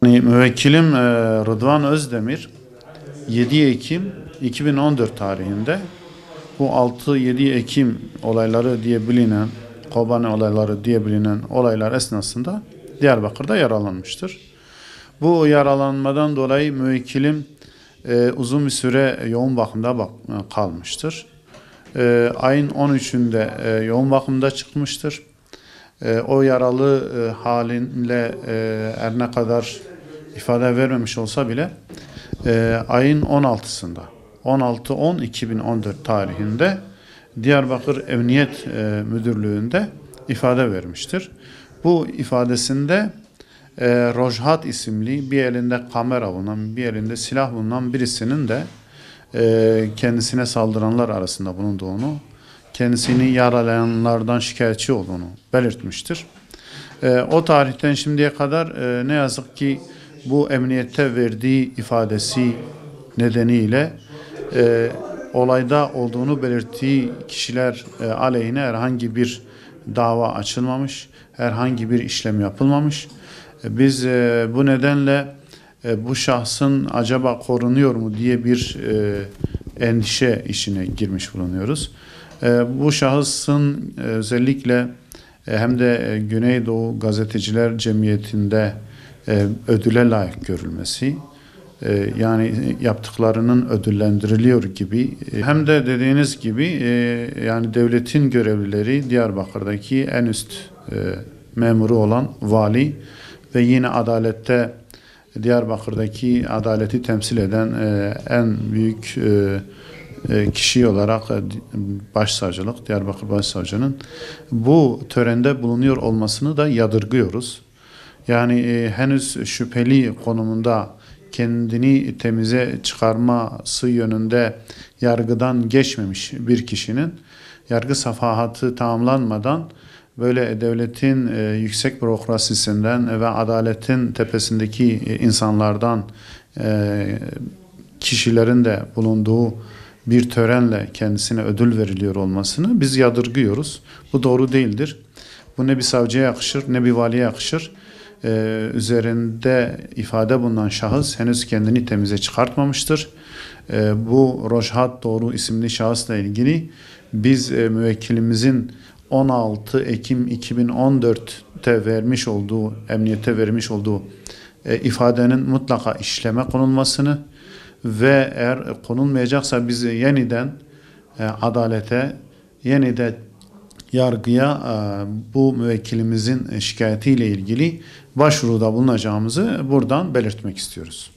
Müvekkilim Rıdvan Özdemir 7 Ekim 2014 tarihinde bu 6-7 Ekim olayları diye bilinen, Kobani olayları diye bilinen olaylar esnasında Diyarbakır'da yaralanmıştır. Bu yaralanmadan dolayı müvekkilim uzun bir süre yoğun bakımda kalmıştır. Ayın 13'ünde yoğun bakımda çıkmıştır. O yaralı halinle her ne kadar ifade vermemiş olsa bile ayın 16'sında 16-10-2014 tarihinde Diyarbakır Emniyet Müdürlüğü'nde ifade vermiştir. Bu ifadesinde Rojhat isimli bir elinde kamera bulunan, bir elinde silah bulunan birisinin de kendisine saldıranlar arasında bulunduğunu, kendisini yaralayanlardan şikayetçi olduğunu belirtmiştir. O tarihten şimdiye kadar ne yazık ki bu emniyette verdiği ifadesi nedeniyle olayda olduğunu belirttiği kişiler aleyhine herhangi bir dava açılmamış, herhangi bir işlem yapılmamış. Biz bu nedenle bu şahsın acaba korunuyor mu diye bir endişe işine girmiş bulunuyoruz. Bu şahısın özellikle hem de Güneydoğu Gazeteciler Cemiyeti'nde ödüle layık görülmesi, yani yaptıklarının ödüllendiriliyor gibi, hem de dediğiniz gibi yani devletin görevlileri Diyarbakır'daki en üst memuru olan vali ve yine adalette Diyarbakır'daki adaleti temsil eden en büyük kişi olarak Başsavcılık, Diyarbakır Başsavcının bu törende bulunuyor olmasını da yadırgıyoruz. Yani henüz şüpheli konumunda kendini temize çıkarması yönünde yargıdan geçmemiş bir kişinin yargı safahatı tamamlanmadan böyle devletin yüksek bürokrasisinden ve adaletin tepesindeki insanlardan kişilerin de bulunduğu bir törenle kendisine ödül veriliyor olmasını biz yadırgıyoruz. Bu doğru değildir. Bu ne bir savcıya yakışır ne bir valiye yakışır. Üzerinde ifade bulunan şahıs henüz kendini temize çıkartmamıştır. Bu Rojhat Doğru isimli şahısla ilgili biz müvekkilimizin 16 Ekim 2014'te vermiş olduğu, emniyete vermiş olduğu ifadenin mutlaka işleme konulmasını ve eğer konulmayacaksa biz yeniden adalete, yeniden yargıya bu müvekkilimizin şikayetiyle ilgili başvuruda bulunacağımızı buradan belirtmek istiyoruz.